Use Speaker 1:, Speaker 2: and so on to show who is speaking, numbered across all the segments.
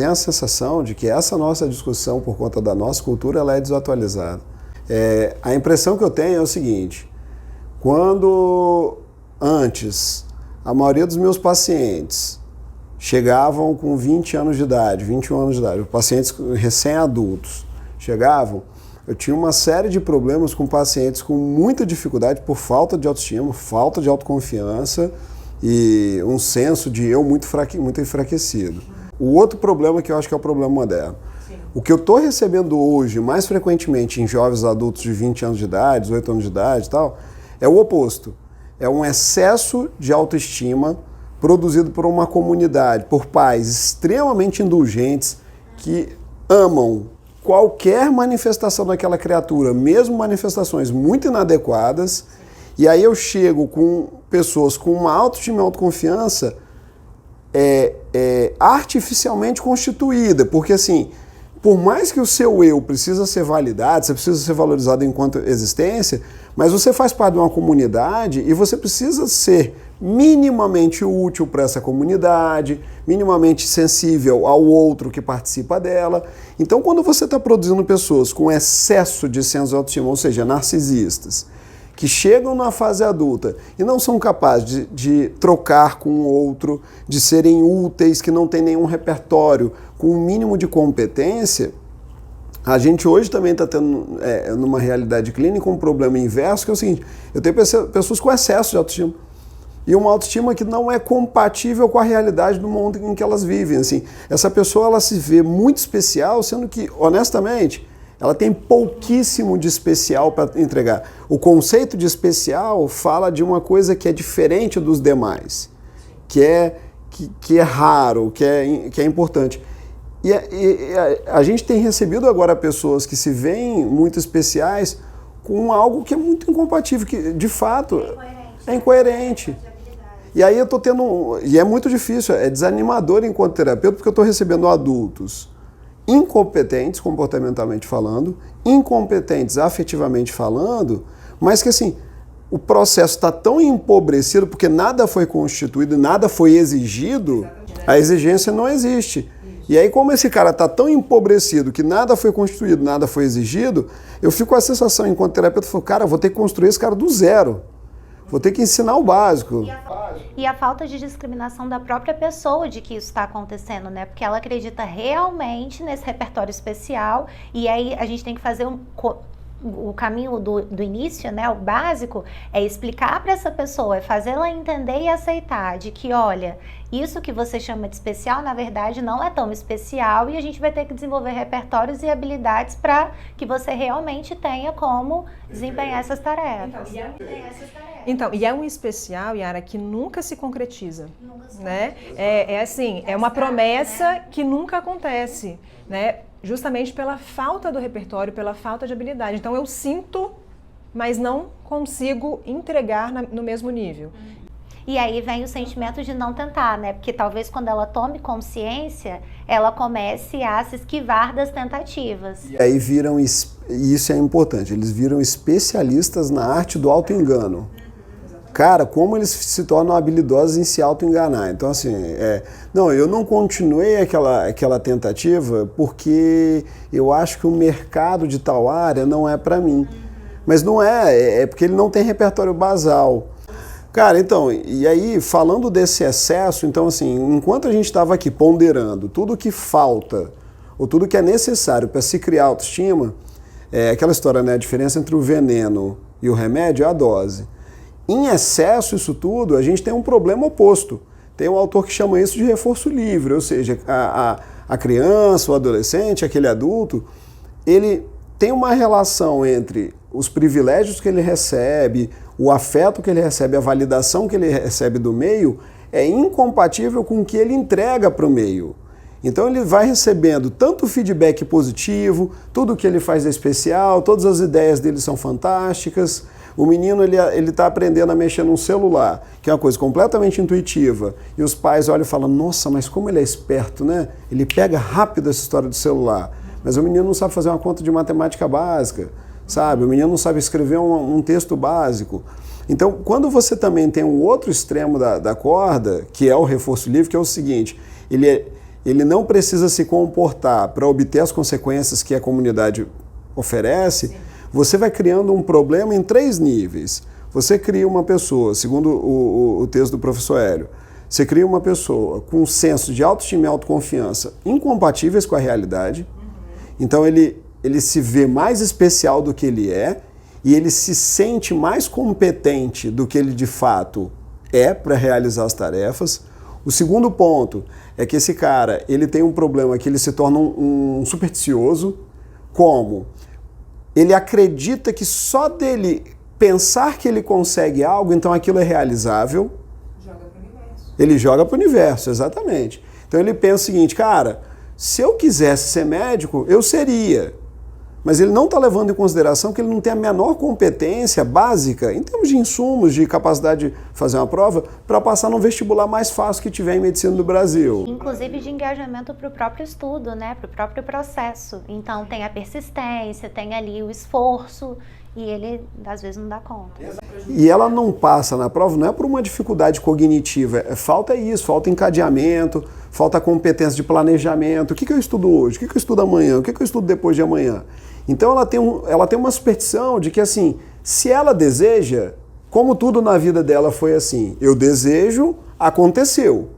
Speaker 1: tenho a sensação de que essa nossa discussão, por conta da nossa cultura, ela é desatualizada. A impressão que eu tenho é o seguinte: quando antes a maioria dos meus pacientes chegavam com 20 anos de idade, 21 anos de idade, pacientes recém-adultos chegavam, eu tinha uma série de problemas com pacientes com muita dificuldade por falta de autoestima, falta de autoconfiança e um senso de eu muito enfraquecido. O outro problema que eu acho que é o problema moderno. Sim. O que eu estou recebendo hoje, mais frequentemente em jovens adultos de 20 anos de idade, 18 anos de idade e tal, é o oposto. É um excesso de autoestima produzido por uma comunidade, por pais extremamente indulgentes que amam qualquer manifestação daquela criatura, mesmo manifestações muito inadequadas, e aí eu chego com pessoas com uma autoestima e autoconfiança artificialmente constituída, porque assim, por mais que o seu eu precisa ser validado, você precisa ser valorizado enquanto existência, mas você faz parte de uma comunidade e você precisa ser minimamente útil para essa comunidade, minimamente sensível ao outro que participa dela. Então, quando você está produzindo pessoas com excesso de senso de autoestima, ou seja, narcisistas, que chegam na fase adulta e não são capazes de trocar com o outro, de serem úteis, que não tem nenhum repertório, com um mínimo de competência, a gente hoje também está tendo, numa realidade clínica, um problema inverso, que é o seguinte: eu tenho pessoas com excesso de autoestima. E uma autoestima que não é compatível com a realidade do mundo em que elas vivem. Assim, essa pessoa ela se vê muito especial, sendo que, honestamente, ela tem pouquíssimo de especial para entregar. O conceito de especial fala de uma coisa que é diferente dos demais, que é raro, que é importante. E a gente tem recebido agora pessoas que se veem muito especiais com algo que é muito incompatível, que de fato é incoerente. E aí eu estou tendo, e é muito difícil, é desanimador enquanto terapeuta, porque eu estou recebendo adultos incompetentes comportamentalmente falando, incompetentes afetivamente falando, mas que assim, o processo está tão empobrecido porque nada foi constituído, nada foi exigido, a exigência não existe. E aí, como esse cara está tão empobrecido que nada foi constituído, nada foi exigido, eu fico com a sensação, enquanto terapeuta, cara, vou ter que construir esse cara do zero. Vou ter que ensinar o básico.
Speaker 2: E a falta de discriminação da própria pessoa de que isso está acontecendo, né? Porque ela acredita realmente nesse repertório especial, e aí a gente tem que fazer o caminho do início, né, o básico, é explicar para essa pessoa, é fazê-la entender e aceitar de que, olha, isso que você chama de especial, na verdade, não é tão especial, e a gente vai ter que desenvolver repertórios e habilidades para que você realmente tenha como desempenhar essas tarefas.
Speaker 3: Então, e é um especial, Yara, que nunca se concretiza, né? É uma promessa que nunca acontece, né? Justamente pela falta do repertório, pela falta de habilidade. Então eu sinto, mas não consigo entregar no mesmo nível.
Speaker 2: E aí vem o sentimento de não tentar, né? Porque talvez quando ela tome consciência, ela comece a se esquivar das tentativas.
Speaker 1: E aí viram, e isso é importante, eles viram especialistas na arte do auto-engano. Cara, como eles se tornam habilidosos em se auto-enganar. Então, assim, não, eu não continuei aquela tentativa porque eu acho que o mercado de tal área não é para mim. Mas não é porque ele não tem repertório basal. Cara, então, e aí, falando desse excesso, então, assim, enquanto a gente estava aqui ponderando tudo que falta, ou tudo que é necessário para se criar autoestima, aquela história, né, a diferença entre o veneno e o remédio é a dose. Em excesso isso tudo, a gente tem um problema oposto. Tem um autor que chama isso de reforço livre, ou seja, a criança, o adolescente, aquele adulto, ele tem uma relação entre os privilégios que ele recebe, o afeto que ele recebe, a validação que ele recebe do meio, é incompatível com o que ele entrega para o meio. Então ele vai recebendo tanto feedback positivo, tudo que ele faz é especial, todas as ideias dele são fantásticas. O menino ele está aprendendo a mexer num celular, que é uma coisa completamente intuitiva, e os pais olham e falam, nossa, mas como ele é esperto, né? Ele pega rápido essa história do celular, mas o menino não sabe fazer uma conta de matemática básica, sabe? O menino não sabe escrever um texto básico. Então, quando você também tem um outro extremo da corda, que é o reforço livre, que é o seguinte, ele não precisa se comportar para obter as consequências que a comunidade oferece, sim, você vai criando um problema em 3 níveis. Você cria uma pessoa, segundo o texto do professor Hélio, você cria uma pessoa com um senso de autoestima e autoconfiança incompatíveis com a realidade, então ele se vê mais especial do que ele é, e ele se sente mais competente do que ele de fato é para realizar as tarefas. O segundo ponto é que esse cara, ele tem um problema que ele se torna um supersticioso, como ele acredita que só dele pensar que ele consegue algo, então aquilo é realizável.
Speaker 3: Joga para o universo.
Speaker 1: Ele joga para o universo, exatamente. Então ele pensa o seguinte, cara, se eu quisesse ser médico, eu seria. Mas ele não está levando em consideração que ele não tem a menor competência básica, em termos de insumos, de capacidade de fazer uma prova, para passar no vestibular mais fácil que tiver em medicina do Brasil.
Speaker 2: Inclusive de engajamento para o próprio estudo, né? Para o próprio processo. Então tem a persistência, tem ali o esforço, e ele às vezes não dá conta.
Speaker 1: E ela não passa na prova, não é por uma dificuldade cognitiva, falta isso, falta encadeamento, falta competência de planejamento. O que eu estudo hoje? O que eu estudo amanhã? O que eu estudo depois de amanhã? Então ela tem uma superstição de que assim, se ela deseja, como tudo na vida dela foi assim, eu desejo, aconteceu,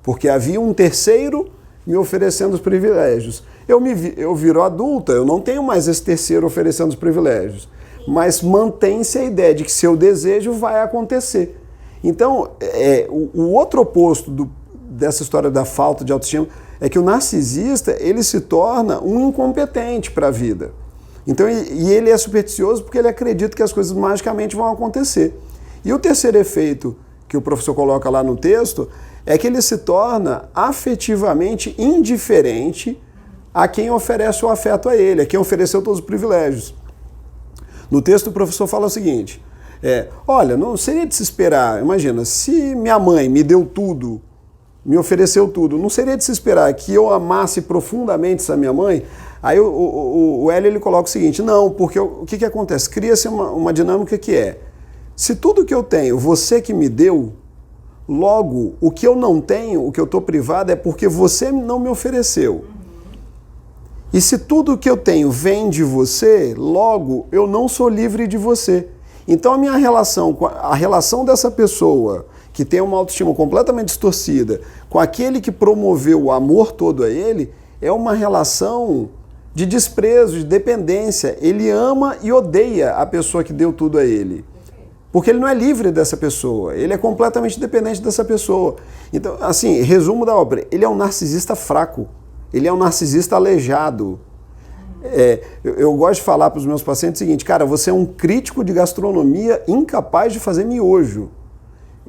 Speaker 1: porque havia um terceiro me oferecendo os privilégios. Eu viro adulta, eu não tenho mais esse terceiro oferecendo os privilégios, mas mantém-se a ideia de que se eu desejo, vai acontecer. Então, o outro oposto dessa história da falta de autoestima é que o narcisista, ele se torna um incompetente para a vida. Então, e ele é supersticioso porque ele acredita que as coisas magicamente vão acontecer. E o terceiro efeito que o professor coloca lá no texto é que ele se torna afetivamente indiferente a quem oferece o afeto a ele, a quem ofereceu todos os privilégios. No texto o professor fala o seguinte, olha, não seria de se esperar, imagina, se minha mãe me deu tudo, me ofereceu tudo, não seria de se esperar que eu amasse profundamente essa minha mãe? Aí o Hélio ele coloca o seguinte, não, porque o que acontece? Cria-se uma dinâmica que se tudo que eu tenho, você que me deu, logo, o que eu não tenho, o que eu estou privado é porque você não me ofereceu. E se tudo que eu tenho vem de você, logo, eu não sou livre de você. Então a minha relação, a relação dessa pessoa que tem uma autoestima completamente distorcida com aquele que promoveu o amor todo a ele, é uma relação de desprezo, de dependência. Ele ama e odeia a pessoa que deu tudo a ele. Porque ele não é livre dessa pessoa, ele é completamente dependente dessa pessoa. Então, assim, resumo da obra, ele é um narcisista fraco, ele é um narcisista aleijado. Eu gosto de falar para os meus pacientes o seguinte, cara, você é um crítico de gastronomia incapaz de fazer miojo.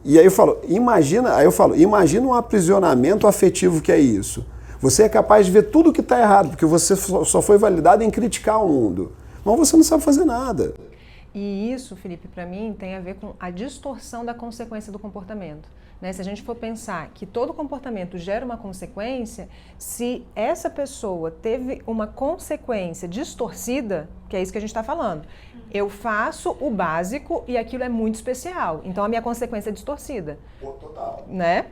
Speaker 1: E aí eu falo, imagina um aprisionamento afetivo que é isso. Você é capaz de ver tudo que está errado, porque você só foi validado em criticar o mundo. Mas você não sabe fazer nada.
Speaker 3: E isso, Felipe, para mim, tem a ver com a distorção da consequência do comportamento. Né? Se a gente for pensar que todo comportamento gera uma consequência, se essa pessoa teve uma consequência distorcida, que é isso que a gente está falando, eu faço o básico e aquilo é muito especial, então a minha consequência é distorcida.
Speaker 1: Total.
Speaker 3: Né?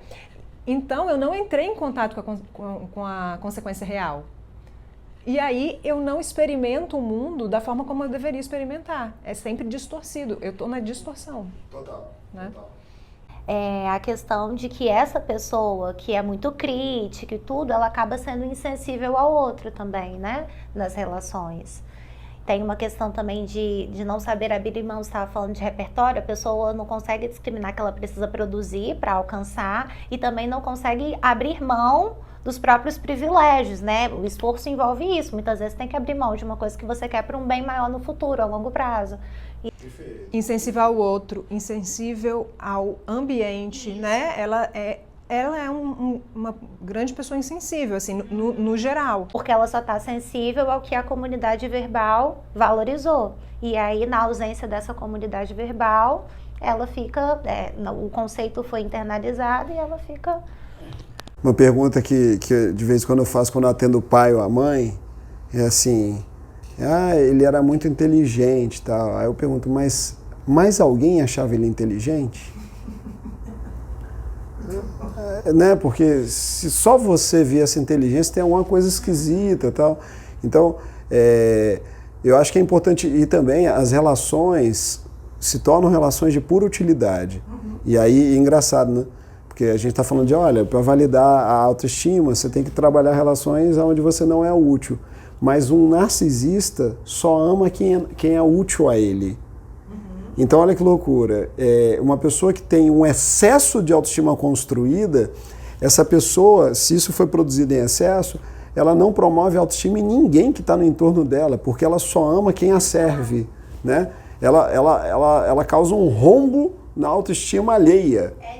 Speaker 3: Então eu não entrei em contato com a consequência real. E aí eu não experimento o mundo da forma como eu deveria experimentar. É sempre distorcido. Eu estou na distorção.
Speaker 1: Total.
Speaker 3: Né?
Speaker 1: Total.
Speaker 2: É a questão de que essa pessoa que é muito crítica e tudo, ela acaba sendo insensível ao outro também, né? Nas relações. Tem uma questão também de não saber abrir mão, você estava falando de repertório, a pessoa não consegue discriminar que ela precisa produzir para alcançar e também não consegue abrir mão dos próprios privilégios, né? O esforço envolve isso, muitas vezes tem que abrir mão de uma coisa que você quer para um bem maior no futuro, a longo prazo.
Speaker 3: Insensível ao outro, insensível ao ambiente, isso. Né? Ela é uma grande pessoa insensível, assim, no geral.
Speaker 2: Porque ela só está sensível ao que a comunidade verbal valorizou. E aí, na ausência dessa comunidade verbal, ela fica, o conceito foi internalizado e ela fica...
Speaker 1: Uma pergunta que de vez em quando eu faço quando eu atendo o pai ou a mãe, é assim, ele era muito inteligente e tal. Aí eu pergunto, mas mais alguém achava ele inteligente? né? Porque se só você vê essa inteligência, tem alguma coisa esquisita e tal. Então, eu acho que é importante, e também as relações se tornam relações de pura utilidade. E aí, é engraçado, né? Porque a gente está falando de, olha, para validar a autoestima, você tem que trabalhar relações onde você não é útil. Mas um narcisista só ama quem é útil a ele. Então, olha que loucura. Uma pessoa que tem um excesso de autoestima construída, essa pessoa, se isso foi produzido em excesso, ela não promove autoestima em ninguém que está no entorno dela, porque ela só ama quem a serve, né? Ela causa um rombo na autoestima alheia.